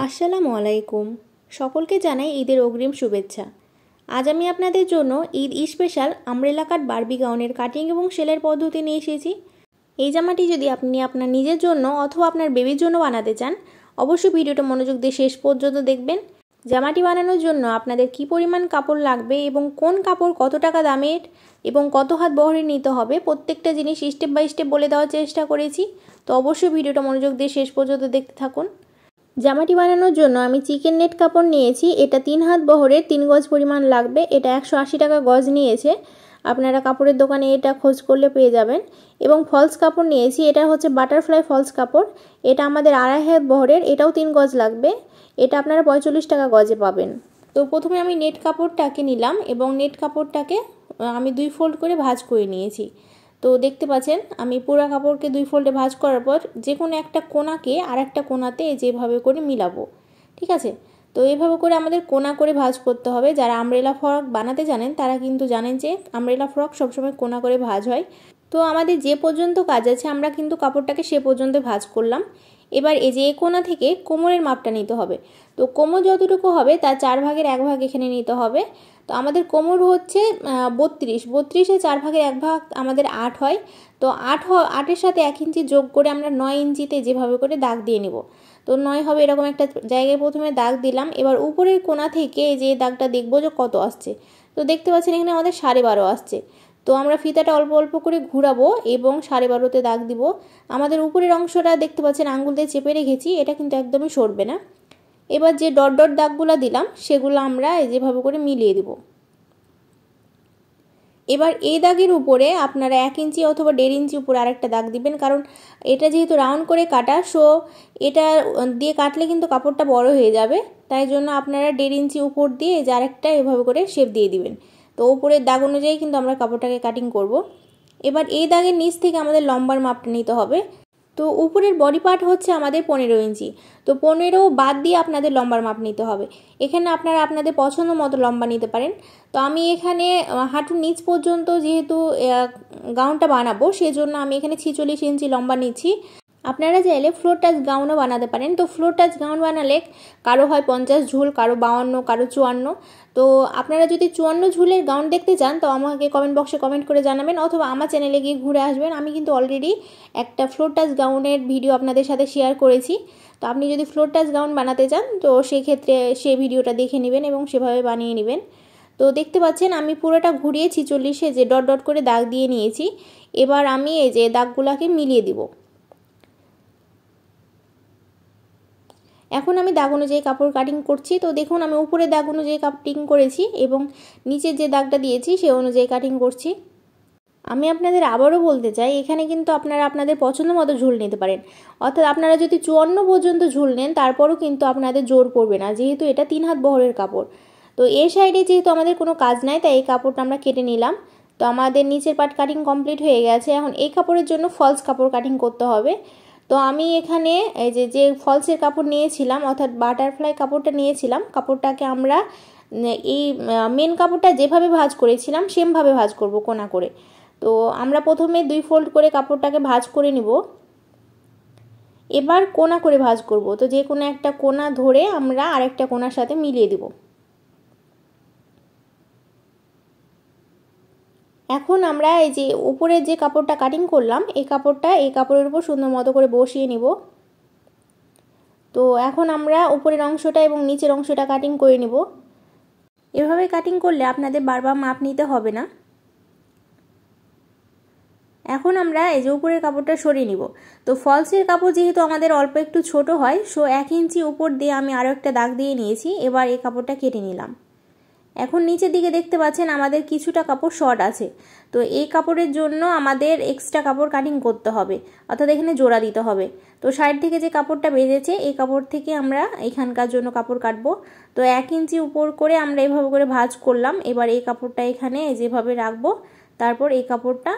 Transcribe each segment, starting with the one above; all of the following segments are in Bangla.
আসসালামু আলাইকুম। সকলকে জানাই ঈদের অগ্রিম শুভেচ্ছা। আজ আমি আপনাদের জন্য ঈদ স্পেশাল আমব্রেলা কাট বারবি গাউনের কাটিং এবং সেলের পদ্ধতি নিয়ে এসেছি। এই জামাটি যদি আপনি আপনার নিজের জন্য অথবা আপনার বেবির জন্য বানাতে চান, অবশ্যই ভিডিওটা মনোযোগ দিয়ে শেষ পর্যন্ত দেখবেন। জামাটি বানানোর জন্য আপনাদের কি পরিমাণ কাপড় লাগবে এবং কোন কাপড় কত টাকা দামের এবং কত হাত বহরে নিতে হবে, প্রত্যেকটা জিনিস স্টেপ বাই স্টেপ বলে দেওয়ার চেষ্টা করেছি। তো অবশ্যই ভিডিওটা মনোযোগ দিয়ে শেষ পর্যন্ত দেখতে থাকুন। জামাটি বানানোর জন্য আমি চিকেন নেট কাপড় নিয়েছি। এটা 3 হাত বহরের 3 গজ পরিমাণ লাগবে। এটা 180 টাকা গজ নিয়েছে। আপনারা কাপড়ের দোকানে এটা খোঁজ করলে পেয়ে যাবেন। এবং ফলস কাপড় নিয়েছি। এটা হচ্ছে বাটারফ্লাই ফলস কাপড়। এটা আমাদের 2.5 হাত বহরের, এটাও 3 গজ লাগবে। এটা আপনারা 45 টাকা গজে পাবেন। তো প্রথমে আমি নেট কাপড়টাকে নিলাম এবং নেট কাপড়টাকে আমি 2 ফোল্ড করে ভাঁজ করে নিয়েছি। তো দেখতে পাচ্ছেন আমি পুরো কাপড়কে 2 ফোল্ডে ভাঁজ করার পর যে কোনো একটা কোণাকে আর একটা কোণাতে যেভাবে করে মিলাবো, ঠিক আছে। তো এইভাবে করে আমাদের কোণা করে ভাঁজ করতে হবে। যারা আমব্রেলা ফ্রক বানাতে জানেন তারা কিন্তু জানেন যে আমব্রেলা ফ্রক সবসময় কোণা করে ভাঁজ হয়। তো আমাদের যে পর্যন্ত কাজ আছে আমরা কিন্তু কাপড়টাকে সে পর্যন্ত ভাঁজ করলাম। এবার এই যে কোণা থেকে কোমরের মাপটা নিতে হবে। তো কোমর যতটুকু হবে তার 4 ভাগের 1 ভাগ এখানে নিতে হবে। তো আমাদের কোমর হচ্ছে 32, 4 ভাগের 1 ভাগ আমাদের 8 হয়। তো 8-এর সাথে 1 ইঞ্চি যোগ করে আমরা 9 ইঞ্চিতে যেভাবে করে দাগ দিয়ে নিব। তো 9 হবে এরকম একটা জায়গায় প্রথমে দাগ দিলাম। এবার উপরের কোণা থেকে যে দাগটা দেখবো যে কত আসছে। তো দেখতে পাচ্ছেন এখানে আমাদের 12.5 আসছে। তো আমরা ফিতাটা অল্প অল্প করে ঘুরাবো এবং 12.5-তে দাগ দিব। আমাদের উপরের অংশটা দেখতে পাচ্ছেন আঙ্গুল দিয়ে চেপে রেখেছি, এটা কিন্তু একদমই সরবে না। এবার যে ডট ডট দাগগুলো দিলাম সেগুলো আমরা যেভাবে করে মিলিয়ে দিব। এবার এই দাগের উপরে আপনারা 1 ইঞ্চি অথবা 1.5 ইঞ্চি উপরে আরেকটা দাগ দিবেন, কারণ এটা যেহেতু রাউন্ড করে কাটা, সো এটা দিয়ে কাটলে কিন্তু কাপড়টা বড় হয়ে যাবে। তাই জন্য আপনারা 1.5 ইঞ্চি উপর দিয়ে যে আরেকটা এভাবে করে শেপ দিয়ে দিবেন। তো উপরের দাগ অনুযায়ী কিন্তু আমরা কাপড়টাকে কাটিং করব। এবার এই দাগের নিচ থেকে আমাদের লম্বার মাপটা নিতে হবে। তো উপরের বডি পার্ট হচ্ছে আমাদের 15 ইঞ্চি। তো 15 বাদ দিয়ে আপনাদের লম্বার মাপ নিতে হবে। এখানে আপনারা আপনাদের পছন্দ মতো লম্বা নিতে পারেন। তো আমি এখানে হাঁটুর নিচ পর্যন্ত যেহেতু গাউনটা বানাবো সেজন্য আমি এখানে 46 ইঞ্চি লম্বা নিচ্ছি। আপনারা চাইলে ফ্লোর টাচ গাউনও বানাতে পারেন। তো ফ্লোর টাচ গাউন বানালে কারো হয় 50 ঝুল, কারো 52, কারো 54। তো আপনারা যদি 54 ঝুলের গাউন দেখতে চান তো আমাকে কমেন্ট বক্সে কমেন্ট করে জানাবেন অথবা আমার চ্যানেলে গিয়ে ঘুরে আসবেন। আমি কিন্তু অলরেডি একটা ফ্লোর টাচ গাউনের ভিডিও আপনাদের সাথে শেয়ার করেছি। তো আপনি যদি ফ্লোর টাচ গাউন বানাতে চান তো সেক্ষেত্রে সেই ভিডিওটা দেখে নেবেন এবং সেভাবে বানিয়ে নেবেন। তো দেখতে পাচ্ছেন আমি পুরোটা ঘুরিয়ে 46-এ যে ডট ডট করে দাগ দিয়ে নিয়েছি। এবার আমি এই যে দাগগুলোকে মিলিয়ে দিব। এখন আমি দাগ অনুযায়ী কাপড় কাটিং করছি। তো দেখুন আমি উপরে দাগ অনুযায়ী কাটিং করেছি এবং নিচের যে দাগটা দিয়েছি সে অনুযায়ী কাটিং করছি। আমি আপনাদের আবারও বলতে চাই এখানে কিন্তু আপনারা আপনাদের পছন্দ মতো ঝুল নিতে পারেন। অর্থাৎ আপনারা যদি 54 পর্যন্ত ঝুল নেন তারপরও কিন্তু আপনাদের জোর পড়বে না, যেহেতু এটা 3 হাত বহরের কাপড়। তো এই সাইডে যেহেতু আমাদের কোনো কাজ নাই তাই এই কাপড়টা আমরা কেটে নিলাম। তো আমাদের নিচের পার্ট কাটিং কমপ্লিট হয়ে গেছে। এখন এই কাপড়ের জন্য ফলস কাপড় কাটিং করতে হবে। তো আমি এখানে এই যে ফলসের কাপড় নিয়েছিলাম অর্থাৎ বাটারফ্লাই কাপড়টা নিয়েছিলাম, কাপড়টাকে আমরা এই মেন কাপড়টা যেভাবে ভাঁজ করেছিলাম সেমভাবে ভাঁজ করব কোণা করে। তো আমরা প্রথমে 2 ফোল্ড করে কাপড়টাকে ভাঁজ করে নিব। এবার কোণা করে ভাঁজ করব। তো যে কোনো একটা কোণা ধরে আমরা আরেকটা কোণার সাথে মিলিয়ে দেব। এখন আমরা এই যে উপরে যে কাপড়টা কাটিং করলাম এই কাপড়টা এই কাপড়ের উপর সুন্দর মতো করে বসিয়ে নিব। তো এখন আমরা উপরের অংশটা এবং নিচের অংশটা কাটিং করে নিব। এভাবে কাটিং করলে আপনাদের বারবার মাপ নিতে হবে না। এখন আমরা এই যে উপরের কাপড়টা সরিয়ে নিব। তো ফলসের কাপড় যেহেতু আমাদের অল্প একটু ছোট হয়, সো 1 ইঞ্চি উপর দিয়ে আমি আরও একটা দাগ দিয়ে নিয়েছি। এবার এই কাপড়টা কেটে নিলাম। এখন নিচের দিকে দেখতে পাচ্ছেন আমাদের কিছুটা কাপড় শর্ট আছে। তো এই কাপড়ের জন্য আমাদের এক্সট্রা কাপড় কাটিং করতে হবে, অর্থাৎ এখানে জোড়া দিতে হবে। তো সাইড থেকে যে কাপড়টা বেরিয়েছে এই কাপড় থেকে আমরা এখানকার জন্য কাপড় কাটবো। তো 1 ইঞ্চি উপর করে আমরা এইভাবে করে ভাঁজ করলাম। এবার এই কাপড়টা এখানে যেভাবে রাখবো, তারপর এই কাপড়টা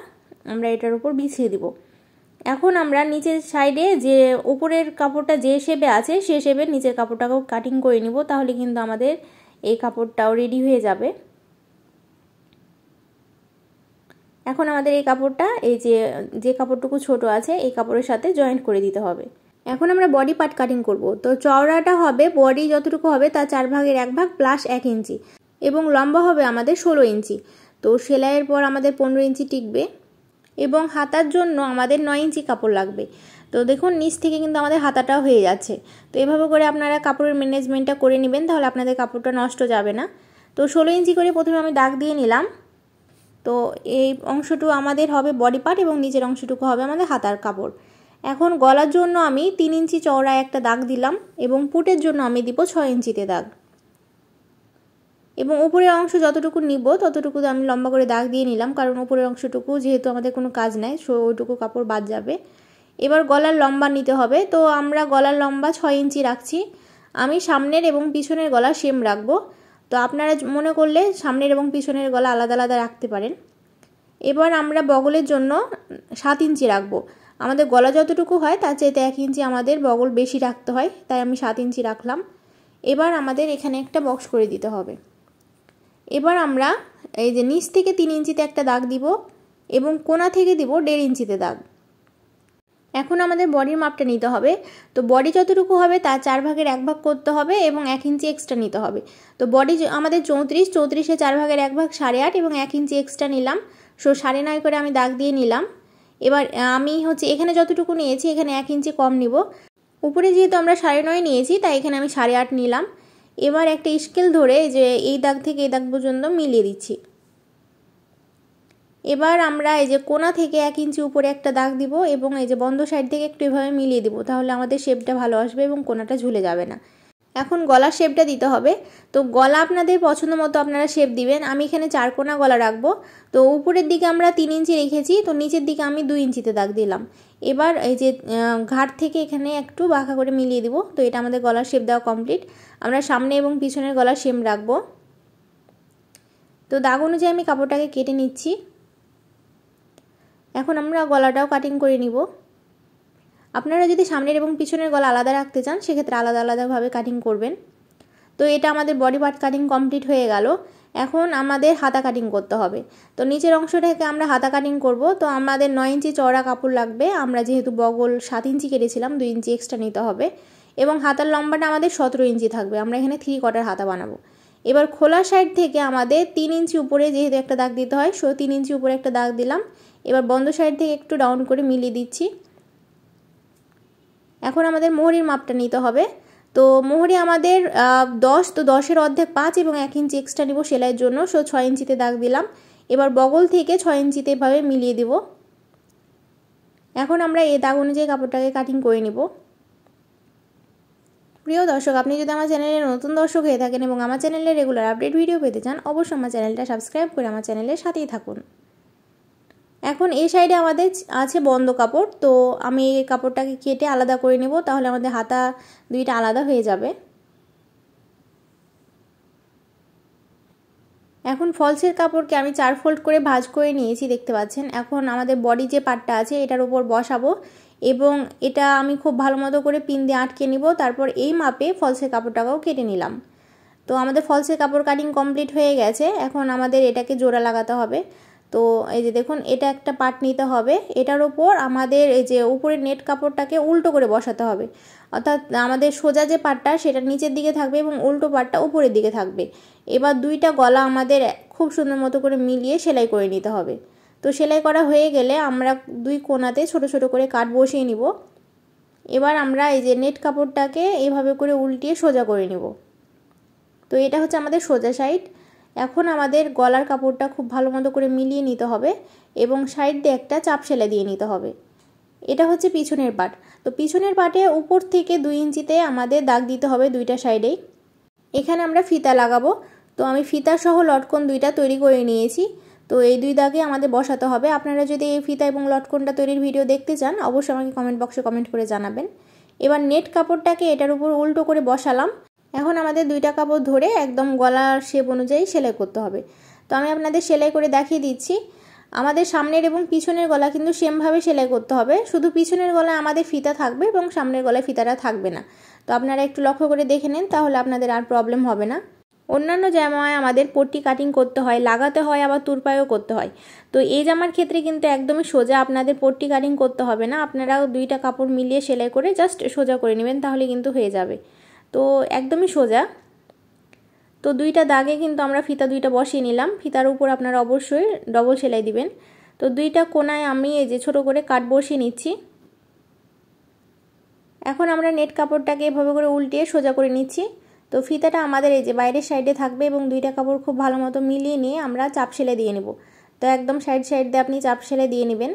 আমরা এটার উপর বিছিয়ে দিব। এখন আমরা নিচের সাইডে যে উপরের কাপড়টা যে শেপে আছে সেই শেপের নিচের কাপড়টাকেও কাটিং করে নিব, তাহলে কিন্তু আমাদের এই কাপড়টাও রেডি হয়ে যাবে। এখন আমাদের এই কাপড়টা এই যে কাপড়টুকু ছোট আছে এই কাপড়ের সাথে জয়েন্ট করে দিতে হবে। এখন আমরা বডি পার্ট কাটিং করব। তো চওড়াটা হবে বডি যতটুকু হবে তার 4 ভাগের 1 ভাগ প্লাস 1 ইঞ্চি এবং লম্বা হবে আমাদের 16 ইঞ্চি। তো সেলাইয়ের পর আমাদের 15 ইঞ্চি টিকবে এবং হাতার জন্য আমাদের 9 ইঞ্চি কাপড় লাগবে। তো দেখুন নিচ থেকে কিন্তু আমাদের হাতাটাও হয়ে যাচ্ছে। তো এভাবে করে আপনারা কাপড়ের ম্যানেজমেন্টটা করে নেবেন, তাহলে আপনাদের কাপড়টা নষ্ট যাবে না। তো 16 ইঞ্চি করে প্রথমে আমি দাগ দিয়ে নিলাম। তো এই অংশটুকু আমাদের হবে বডি পার্ট এবং নিচের অংশটুকু হবে আমাদের হাতার কাপড়। এখন গলার জন্য আমি 3 ইঞ্চি চওড়া একটা দাগ দিলাম এবং পুটের জন্য আমি দিব 6 ইঞ্চিতে দাগ এবং উপরের অংশ যতটুকু নিব ততটুকু আমি লম্বা করে দাগ দিয়ে নিলাম, কারণ উপরের অংশটুকু যেহেতু আমাদের কোনো কাজ নাই ওইটুকু কাপড় বাদ যাবে। এবার গলার লম্বা নিতে হবে। তো আমরা গলার লম্বা 6 ইঞ্চি রাখছি। আমি সামনের এবং পিছনের গলা সেম রাখবো। তো আপনারা মনে করলে সামনের এবং পিছনের গলা আলাদা আলাদা রাখতে পারেন। এবার আমরা বগলের জন্য 7 ইঞ্চি রাখবো। আমাদের গলা যতটুকু হয় তার চাইতে 1 ইঞ্চি আমাদের বগল বেশি রাখতে হয়, তাই আমি 7 ইঞ্চি রাখলাম। এবার আমাদের এখানে একটা বক্স করে দিতে হবে। এবার আমরা এই যে নিচ থেকে 3 ইঞ্চিতে একটা দাগ দিব এবং কোণা থেকে দিব 1.5 ইঞ্চিতে দাগ। এখন আমাদের বডির মাপটা নিতে হবে। তো বডি যতটুকু হবে তার 4 ভাগের 1 ভাগ করতে হবে এবং 1 ইঞ্চি এক্সট্রা নিতে হবে। তো বডি আমাদের 34, 34-এ 4 ভাগের 1 ভাগ 8.5 এবং 1 ইঞ্চি এক্সট্রা নিলাম। 9.5 করে আমি দাগ দিয়ে নিলাম। এবার আমি এখানে যতটুকু নিয়েছি এখানে 1 ইঞ্চি কম নিব। উপরে যেহেতু আমরা 9.5 নিয়েছি তাই এখানে আমি 8.5 নিলাম। এবার একটা স্কেল ধরে যে এই দাগ থেকে এই দাগ পর্যন্ত মিলিয়ে দিচ্ছি। এবার আমরা এই যে কোণা থেকে 1 ইঞ্চি উপরে একটা দাগ দিব এবং এই যে বন্ধ সাইড থেকে একটু এভাবে মিলিয়ে দিব, তাহলে আমাদের শেপটা ভালো আসবে এবং কোণাটা ঝুলে যাবে না। এখন গলার শেপটা দিতে হবে। তো গলা আপনাদের পছন্দ মতো আপনারা শেপ দিবেন। আমি এখানে 4 কোণা গলা রাখবো। তো উপরের দিকে আমরা 3 ইঞ্চি রেখেছি, তো নিচের দিকে আমি 2 ইঞ্চিতে দাগ দিলাম। এবার এই যে ঘাট থেকে এখানে একটু বাঁকা করে মিলিয়ে দিব। তো এটা আমাদের গলার শেপ দেওয়া কমপ্লিট। আমরা সামনে এবং পিছনের গলার শেপ রাখবো। তো দাগ অনুযায়ী আমি কাপড়টাকে কেটে নিচ্ছি। এখন আমরা গলাটাও কাটিং করে নিব। আপনারা যদি সামনের এবং পিছনের গলা আলাদা রাখতে চান সেক্ষেত্রে আলাদা আলাদাভাবে কাটিং করবেন। তো এটা আমাদের বডি পার্ট কাটিং কমপ্লিট হয়ে গেল। এখন আমাদের হাতা কাটিং করতে হবে। তো নিচের অংশটাকে আমরা হাতা কাটিং করব। তো আমাদের 9 ইঞ্চি চওড়া কাপড় লাগবে। আমরা যেহেতু বগল 7 ইঞ্চি কেটেছিলাম 2 ইঞ্চি এক্সট্রা নিতে হবে এবং হাতার লম্বাটা আমাদের 17 ইঞ্চি থাকবে। আমরা এখানে 3 কোয়ার্টার হাতা বানাবো। এবার খোলা সাইড থেকে আমাদের 3 ইঞ্চি উপরে যেহেতু একটা দাগ দিতে হয় 3 ইঞ্চি উপরে একটা দাগ দিলাম। এবার বন্ধ সাইড থেকে একটু ডাউন করে মিলিয়ে দিচ্ছি। এখন আমাদের মোহরির মাপটা নিতে হবে। তো মোহরি আমাদের 10, তো 10-এর অর্ধেক 5 এবং 1 ইঞ্চি এক্সট্রা নিব সেলাইয়ের জন্য। 6 ইঞ্চিতে দাগ দিলাম। এবার বগল থেকে 6 ইঞ্চিতে এভাবে মিলিয়ে দিব। এখন আমরা এই দাগ অনুযায়ী কাপড়টাকে কাটিং করে নিব। প্রিয় দর্শক, আপনি যদি আমার চ্যানেলে নতুন দর্শক হয়ে থাকেন এবং আমার চ্যানেলে রেগুলার আপডেট ভিডিও পেতে চান অবশ্যই আমার চ্যানেলটা সাবস্ক্রাইব করে আমার চ্যানেলের সাথেই থাকুন। এখন এই সাইডে আমাদের আছে বন্ধ কাপড়। তো আমি এই কাপড়টাকে কেটে আলাদা করে নেব, তাহলে আমাদের হাতা দুইটা আলাদা হয়ে যাবে। এখন ফলসের কাপড়কে আমি 4 ফোল্ড করে ভাঁজ করে নিয়েছি, দেখতে পাচ্ছেন। এখন আমাদের বডি যে পার্টটা আছে এটার উপর বসাবো এবং এটা আমি খুব ভালো মতো করে পিন দিয়ে আটকে নিব। তারপর এই মাপে ফলসের কাপড়টাকেও কেটে নিলাম। তো আমাদের ফলসের কাপড় কাটিং কমপ্লিট হয়ে গেছে। এখন আমাদের এটাকে জোড়া লাগাতে হবে। তো এই যে দেখুন এটা একটা পার্ট নিতে হবে। এটার উপর আমাদের এই যে উপরের নেট কাপড়টাকে উল্টো করে বসাতে হবে, অর্থাৎ আমাদের সোজা যে পার্টটা সেটা নিচের দিকে থাকবে এবং উল্টো পার্টটা উপরের দিকে থাকবে। এবার দুইটা গলা আমাদের খুব সুন্দর মতো করে মিলিয়ে সেলাই করে নিতে হবে। তো সেলাই করা হয়ে গেলে আমরা 2 কোণাতে ছোট ছোট করে কাট বসিয়ে নিব। এবার আমরা এই যে নেট কাপড়টাকে এইভাবে করে উল্টিয়ে সোজা করে নিব। তো এটা হচ্ছে আমাদের সোজা সাইড। এখন আমাদের গলার কাপড়টা খুব ভালো মতো করে মিলিয়ে নিতে হবে এবং সাইড দিয়ে একটা চাপ সেলাই দিয়ে নিতে হবে। এটা হচ্ছে পিছনের পার্ট। তো পিছনের পার্টে উপর থেকে 2 ইঞ্চিতে আমাদের দাগ দিতে হবে দুইটা সাইডেই। এখানে আমরা ফিতা লাগাবো। তো আমি ফিতা সহ লটকন দুইটা তৈরি করে নিয়েছি। তো এই 2 দাগে আমাদের বসাতে হবে। আপনারা যদি এই ফিতা এবং লটকনটা তৈরির ভিডিও দেখতে চান অবশ্যই আমাকে কমেন্ট বক্সে কমেন্ট করে জানাবেন। এবার নেট কাপড়টাকে এটার উপর উল্টো করে বসালাম। এখন আমাদের 2টা কাপড় ধরে একদম গলার শেপ অনুযায়ী সেলাই করতে হবে। তো আমি আপনাদের সেলাই করে দেখিয়ে দিচ্ছি। আমাদের সামনের এবং পিছনের গলা কিন্তু সেমভাবে সেলাই করতে হবে। শুধু পিছনের গলায় আমাদের ফিতা থাকবে এবং সামনের গলায় ফিতাটা থাকবে না। তো আপনারা একটু লক্ষ্য করে দেখে নেন, তাহলে আপনাদের আর প্রবলেম হবে না। অন্যান্য জামায় আমাদের পট্টি কাটিং করতে হয়, লাগাতে হয়, আবার তুরপাইও করতে হয়। তো এই জামার ক্ষেত্রে কিন্তু একদমই সোজা, আপনাদের পট্টি কাটিং করতে হবে না। আপনারা দুইটা কাপড় মিলিয়ে সেলাই করে জাস্ট সোজা করে নেবেন, তাহলে কিন্তু হয়ে যাবে। তো একদমই সোজা। তো দুইটা দাগে কিন্তু আমরা ফিতা দুইটা বসিয়ে নিলাম। ফিতার উপর আপনারা অবশ্যই ডবল সেলাই দিবেন। তো দুইটা কোণায় আমি এই যে ছোট করে কাট বসিয়ে নিচ্ছি। এখন আমরা নেট কাপড়টাকে এভাবে করে উল্টিয়ে সোজা করে নিচ্ছি। তো ফিতাটা আমাদের এই যে বাইরের সাইডে থাকবে এবং দুইটা কাপড় খুব ভালো মতো মিলিয়ে নিয়ে আমরা চাপ সেলাই দিয়ে নেব। তো একদম সাইড সাইড দিয়ে আপনি চাপ সেলাই দিয়ে নেবেন।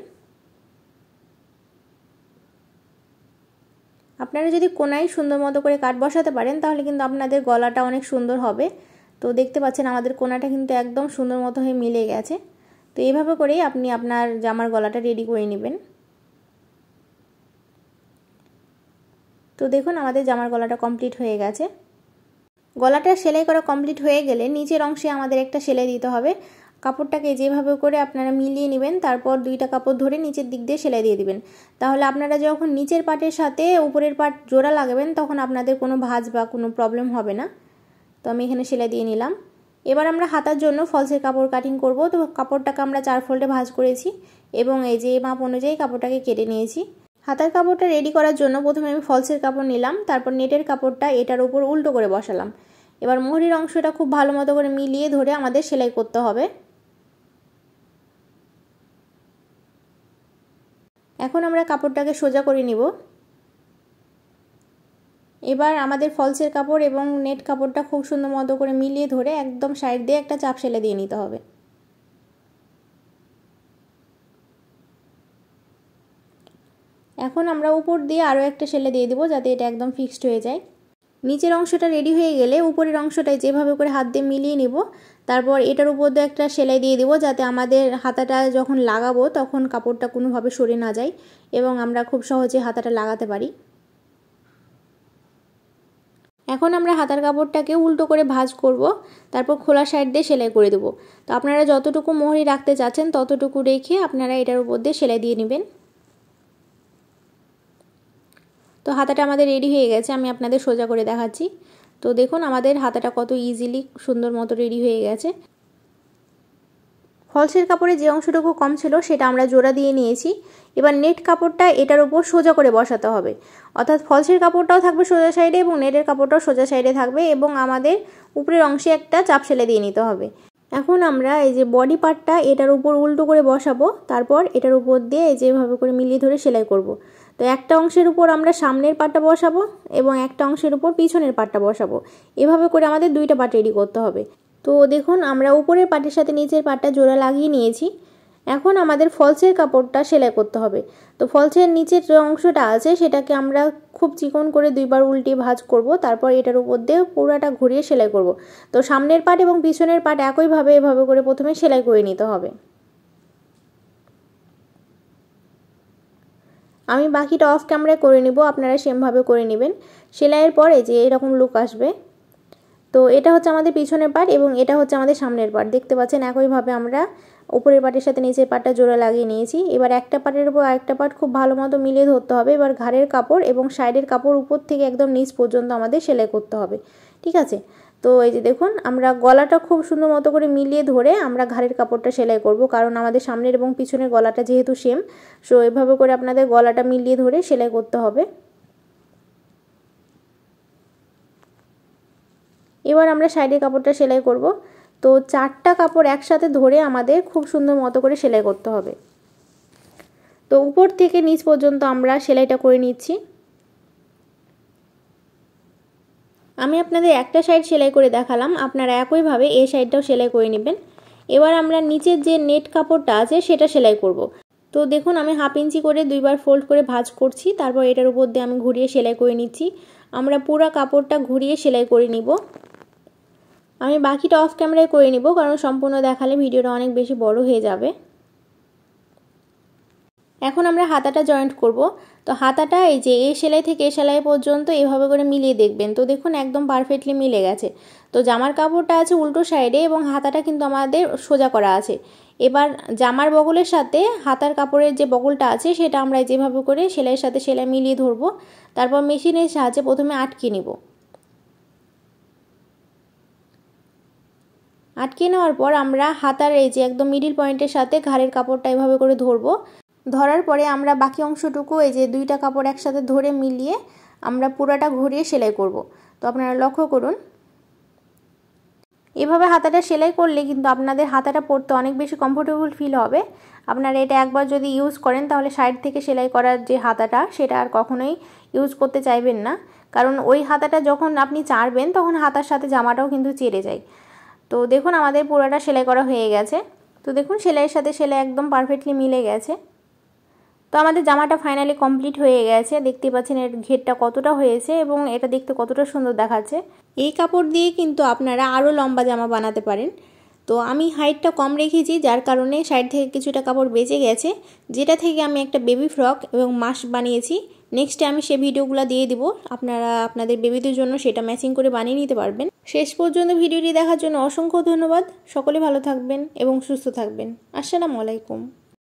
আপনারা যদি কোণায় সুন্দর মতো করে কাট বসাতে পারেন তাহলে কিন্তু আপনাদের গলাটা অনেক সুন্দর হবে। তো দেখতে পাচ্ছেন আমাদের কোণাটা কিন্তু একদম সুন্দর মতো হয়ে মিলে গেছে। তো এইভাবে করেই আপনি আপনার জামার গলাটা রেডি করে নেবেন। তো দেখুন আমাদের জামার গলাটা কমপ্লিট হয়ে গেছে। গলাটা সেলাই করা কমপ্লিট হয়ে গেলে নিচের অংশে আমাদের একটা সেলাই দিতে হবে। কাপড়টাকে যেভাবে করে আপনারা মিলিয়ে নেবেন, তারপর দুইটা কাপড় ধরে নিচের দিক দিয়ে সেলাই দিয়ে দিবেন। তাহলে আপনারা যখন নিচের পাটের সাথে উপরের পাট জোড়া লাগাবেন তখন আপনাদের কোনো ভাঁজ বা কোনো প্রবলেম হবে না। তো আমি এখানে সেলাই দিয়ে নিলাম। এবার আমরা হাতার জন্য ফলসের কাপড় কাটিং করব। তো কাপড়টাকে আমরা 4 ফোল্ডে ভাঁজ করেছি এবং এই যে মাপ অনুযায়ী কাপড়টাকে কেটে নিয়েছি। হাতার কাপড়টা রেডি করার জন্য প্রথমে আমি ফলসের কাপড় নিলাম, তারপর নেটের কাপড়টা এটার উপর উল্টো করে বসালাম। এবার মোহরির অংশটা খুব ভালো মতো করে মিলিয়ে ধরে আমাদের সেলাই করতে হবে। এখন আমরা কাপড়টাকে সোজা করে নিব। এবার আমাদের ফলসের কাপড় এবং নেট কাপড়টা খুব সুন্দর মতো করে মিলিয়ে ধরে একদম সাইড দিয়ে একটা চাপ সেলাই দিয়ে নিতে হবে। এখন আমরা উপর দিয়ে আরও একটা সেলাই দিয়ে দেবো যাতে এটা একদম ফিক্সড হয়ে যায়। নিচের অংশটা রেডি হয়ে গেলে উপরের অংশটায় যেভাবে করে হাত দিয়ে মিলিয়ে নিব, তারপর এটার উপর দিয়ে একটা সেলাই দিয়ে দেবো যাতে আমাদের হাতাটা যখন লাগাবো তখন কাপড়টা কোনোভাবে সরে না যায় এবং আমরা খুব সহজে হাতাটা লাগাতে পারি। এখন আমরা হাতার কাপড়টাকে উল্টো করে ভাঁজ করব, তারপর খোলা সাইড দিয়ে সেলাই করে দেবো। তো আপনারা যতটুকু মোহরি রাখতে চাচ্ছেন ততটুকু রেখে আপনারা এটার উপর দিয়ে সেলাই দিয়ে নেবেন। তো হাতাটা আমাদের রেডি হয়ে গেছে, আমি আপনাদের সোজা করে দেখাচ্ছি। তো দেখুন আমাদের হাতাটা কত ইজিলি সুন্দর মতো রেডি হয়ে গেছে। ফলসের কাপড়ে যে অংশটুকু কম ছিল সেটা আমরা জোড়া দিয়ে নিয়েছি। এবার নেট কাপড়টা এটার উপর সোজা করে বসাতে হবে, অর্থাৎ ফলসের কাপড়টাও থাকবে সোজা সাইডে এবং নেটের কাপড়টাও সোজা সাইডে থাকবে এবং আমাদের উপরের অংশে একটা চাপ সেলাই দিয়ে নিতে হবে। এখন আমরা এই যে বডি পার্টটা এটার উপর উল্টো করে বসাবো, তারপর এটার উপর দিয়ে যেভাবে করে মিলিয়ে ধরে সেলাই করব। তো একটা অংশের উপর আমরা সামনের পাটটা বসাবো এবং একটা অংশের উপর পিছনের পাটটা বসাবো। এভাবে করে আমাদের দুইটা পাট রেডি করতে হবে। তো দেখুন আমরা উপরের পাটের সাথে নিচের পাটটা জোড়া লাগিয়ে নিয়েছি। এখন আমাদের ফলসের কাপড়টা সেলাই করতে হবে। তো ফলসের নিচের যে অংশটা আছে সেটাকে আমরা খুব চিকন করে দুইবার উল্টে ভাঁজ করব, তারপর এটার উপর দিয়ে পুরোটা ঘুরিয়ে সেলাই করব। তো সামনের পাট এবং পিছনের পাট একইভাবে এভাবে করে প্রথমে সেলাই করে নিতে হবে। আমি বাকিটা অফ ক্যামেরায় করে নিব, আপনারা সেমভাবে করে নেবেন। সেলাইয়ের পরে যে এরকম লুক আসবে। তো এটা হচ্ছে আমাদের পিছনের পার্ট এবং এটা হচ্ছে আমাদের সামনের পার্ট। দেখতে পাচ্ছেন একইভাবে আমরা উপরের পার্টের সাথে নিচের পার্টটা জোড়া লাগিয়ে নিয়েছি। এবার একটা পার্টের উপর আরেকটা পার্ট খুব ভালো মতো মিলিয়ে ধরতে হবে। এবার ঘাড়ের কাপড় এবং সাইডের কাপড় উপর থেকে একদম নিচ পর্যন্ত আমাদের সেলাই করতে হবে, ঠিক আছে। তো এই যে দেখুন আমরা গলাটা খুব সুন্দর মতো করে মিলিয়ে ধরে আমরা ঘাড়ের কাপড়টা সেলাই করব, কারণ আমাদের সামনের এবং পিছনের গলাটা যেহেতু সেম। সো এভাবে করে আপনাদের গলাটা মিলিয়ে ধরে সেলাই করতে হবে। এবার আমরা সাইডের কাপড়টা সেলাই করব। তো 4টা কাপড় একসাথে ধরে আমাদের খুব সুন্দর মতো করে সেলাই করতে হবে। তো উপর থেকে নিচ পর্যন্ত আমরা সেলাইটা করে নিচ্ছি। আমি আপনাদের একটা সাইড সেলাই করে দেখালাম, আপনারা একইভাবে এই সাইডটাও সেলাই করে নেবেন। এবার আমরা নিচের যে নেট কাপড়টা আছে সেটা সেলাই করব। তো দেখুন আমি 1/2 ইঞ্চি করে দুইবার ফোল্ড করে ভাঁজ করছি, তারপর এটার উপর দিয়ে আমি ঘুরিয়ে সেলাই করে নিচ্ছি। আমরা পুরো কাপড়টা ঘুরিয়ে সেলাই করে নিব। আমি বাকিটা অফ ক্যামেরায় করে নিব, কারণ সম্পূর্ণ দেখালে ভিডিওটা অনেক বেশি বড় হয়ে যাবে। এখন আমরা হাতাটা জয়েন্ট করব। তো হাতাটা এই যে এই সেলাই থেকে এই সেলাই পর্যন্ত এভাবে করে মিলিয়ে দেখবেন। তো দেখুন একদম পারফেক্টলি মিলে গেছে। তো জামার কাপড়টা আছে উল্টো সাইডে এবং হাতাটা কিন্তু আমাদের সোজা করা আছে। এবার জামার বগলের সাথে হাতার কাপড়ের যে বগলটা আছে সেটা আমরা যেভাবে করে সেলাইয়ের সাথে সেলাই মিলিয়ে ধরব, তারপর মেশিনের সাহায্যে প্রথমে আটকে নিব। আটকে নেওয়ার পর আমরা হাতার এই যে একদম মিডিল পয়েন্টের সাথে ঘাড়ের কাপড়টা এভাবে করে ধরবো। ধরার পরে আমরা বাকি অংশটুকু এই যে দুইটা কাপড় একসাথে ধরে মিলিয়ে আমরা পুরাটা ঘুরিয়ে সেলাই করব। তো আপনারা লক্ষ্য করুন, এভাবে হাতাটা সেলাই করলে কিন্তু আপনাদের হাতাটা পরতে অনেক বেশি কমফোর্টেবল ফিল হবে। আপনারা এটা একবার যদি ইউজ করেন তাহলে সাইড থেকে সেলাই করার যে হাতাটা সেটা আর কখনোই ইউজ করতে চাইবেন না, কারণ ওই হাতাটা যখন আপনি চাড়বেন তখন হাতার সাথে জামাটাও কিন্তু চেড়ে যায়। তো দেখুন আমাদের পুরোটা সেলাই করা হয়ে গেছে। তো দেখুন সেলাইয়ের সাথে সেলাই একদম পারফেক্টলি মিলে গেছে। তো আমাদের জামাটা ফাইনালি কমপ্লিট হয়ে গেছে। দেখতে পাচ্ছেন এর ঘেরটা কতটা হয়েছে এবং এটা দেখতে কতটা সুন্দর দেখাচ্ছে। এই কাপড় দিয়ে কিন্তু আপনারা আরও লম্বা জামা বানাতে পারেন। তো আমি হাইটটা কম রেখেছি, যার কারণে সাইড থেকে কিছুটা কাপড় বেঁচে গেছে, যেটা থেকে আমি একটা বেবি ফ্রক এবং মাস্ক বানিয়েছি। নেক্সটে আমি সেই ভিডিওগুলো দিয়ে দিব, আপনারা আপনাদের বেবিদের জন্য সেটা ম্যাচিং করে বানিয়ে নিতে পারবেন। শেষ পর্যন্ত ভিডিওটি দেখার জন্য অসংখ্য ধন্যবাদ। সকলে ভালো থাকবেন এবং সুস্থ থাকবেন। আসসালামু আলাইকুম।